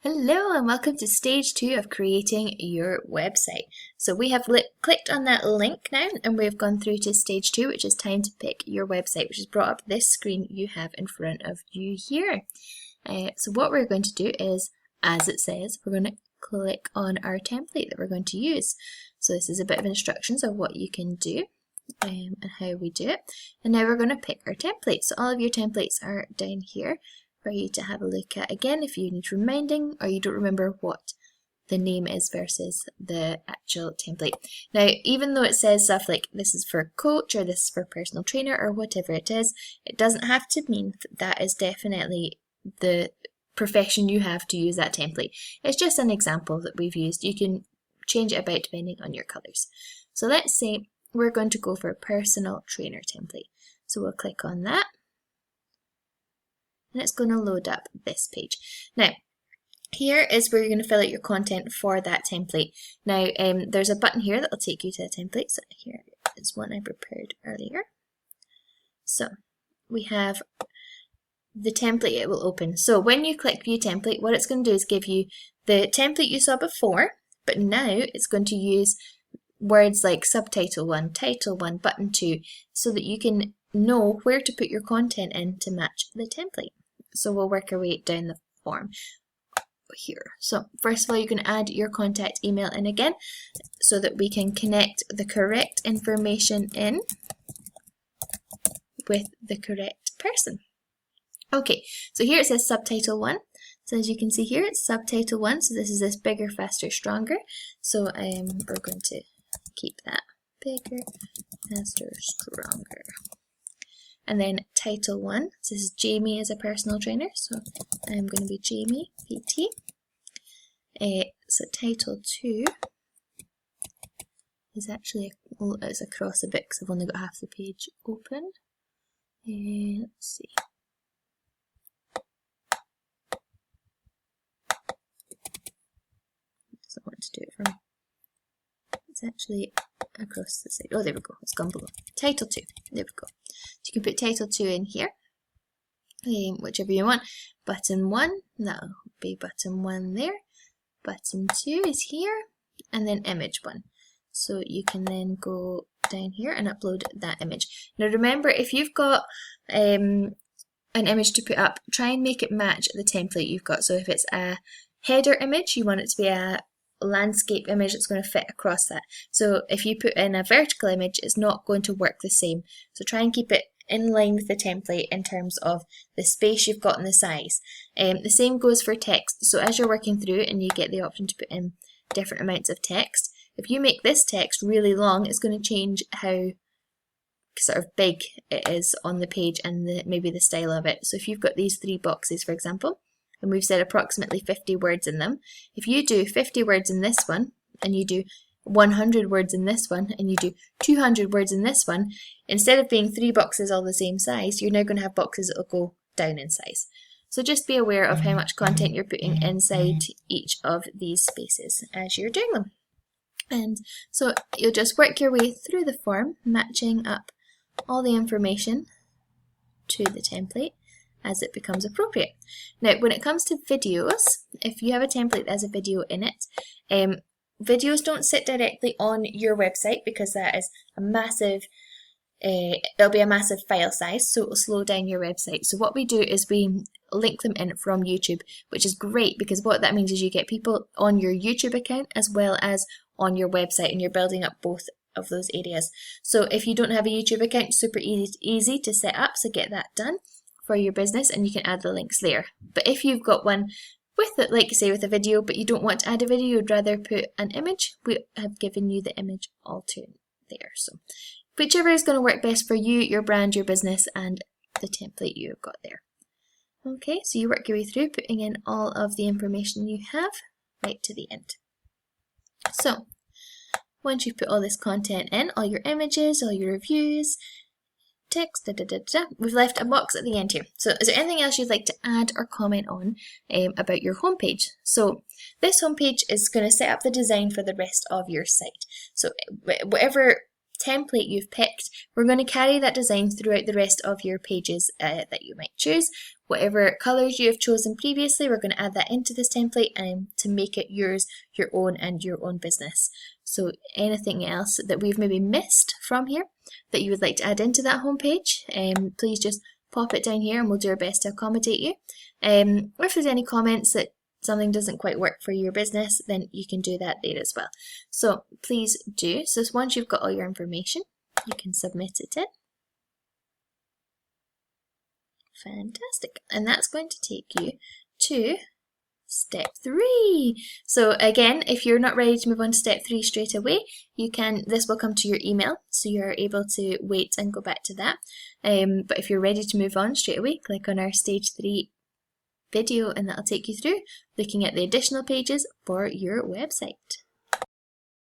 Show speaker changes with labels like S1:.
S1: Hello and welcome to stage 2 of creating your website. So we have clicked on that link now and we've gone through to stage 2, which is time to pick your website, which has brought up this screen you have in front of you here. So what we're going to do is, as it says, we're going to click on our template that we're going to use. So this is a bit of instructions of what you can do and how we do it. And now we're going to pick our template. So all of your templates are down here for you to have a look at again if you need reminding or you don't remember what the name is versus the actual template. Now, even though it says stuff like this is for coach or this is for personal trainer or whatever it is, it doesn't have to mean that is definitely the profession you have to use that template. It's just an example that we've used. You can change it about depending on your colors. So let's say we're going to go for a personal trainer template. So we'll click on that. And it's going to load up this page. Now, here is where you're going to fill out your content for that template. Now, there's a button here that will take you to the template. So here is one I prepared earlier. So we have the template it will open. So when you click View Template, what it's going to do is give you the template you saw before, but now it's going to use words like subtitle 1, title 1, button 2, so that you can know where to put your content in to match the template. So we'll work our way down the form here. So first of all, you can add your contact email in again so that we can connect the correct information in with the correct person. Okay, so here it says subtitle 1. So as you can see here, it's subtitle 1. So this is this bigger, faster, stronger. So we're going to keep that bigger, faster, stronger. And then title 1, so this is Jamie as a personal trainer, so I'm going to be Jamie, PT. So title 2 is actually, it's across a bit because I've only got half the page open. Let's see. It doesn't want to do it for me. It's actually across the side. Oh, there we go. It's gone below. Title 2. There we go. So you can put title 2 in here, whichever you want. Button 1, that'll be button 1 there. Button 2 is here, and then image 1. So you can then go down here and upload that image. Now remember, if you've got an image to put up, try and make it match the template you've got. So if it's a header image, you want it to be a landscape image that's going to fit across that. So if you put in a vertical image, it's not going to work the same. So try and keep it in line with the template in terms of the space you've got and the size. The same goes for text. So as you're working through and you get the option to put in different amounts of text, if you make this text really long, it's going to change how sort of big it is on the page and maybe the style of it. So if you've got these 3 boxes, for example, and we've said approximately 50 words in them. If you do 50 words in this one, and you do 100 words in this one, and you do 200 words in this one, instead of being 3 boxes all the same size, you're now going to have boxes that will go down in size. So just be aware of how much content you're putting inside each of these spaces as you're doing them. And so you'll just work your way through the form, matching up all the information to the template as it becomes appropriate. Now, when it comes to videos, if you have a template that has a video in it, videos don't sit directly on your website because that is a massive, it'll be a massive file size, so it will slow down your website. So what we do is we link them in from YouTube, which is great because what that means is you get people on your YouTube account as well as on your website, and you're building up both of those areas. So if you don't have a YouTube account, super easy to set up, so get that done for your business and you can add the links there. But if you've got one with it, like say with a video, but you don't want to add a video, you'd rather put an image, we have given you the image all to there. So whichever is going to work best for you, your brand, your business, and the template you've got there. Okay, so you work your way through putting in all of the information you have right to the end. So once you've put all this content in, all your images, all your reviews, text, we've left a box at the end here. So is there anything else you'd like to add or comment on about your homepage? So this homepage is going to set up the design for the rest of your site. So whatever template you've picked, we're going to carry that design throughout the rest of your pages that you might choose. Whatever colours you have chosen previously, we're going to add that into this template to make it yours, your own, and your own business. So anything else that we've maybe missed from here that you would like to add into that homepage, please just pop it down here and we'll do our best to accommodate you. Or if there's any comments that something doesn't quite work for your business, then you can do that there as well. So please do. So once you've got all your information, you can submit it in. Fantastic. And that's going to take you to step 3. So again, if you're not ready to move on to step 3 straight away, this will come to your email, so you're able to wait and go back to that. But if you're ready to move on straight away, click on our stage 3 video and that'll take you through looking at the additional pages for your website.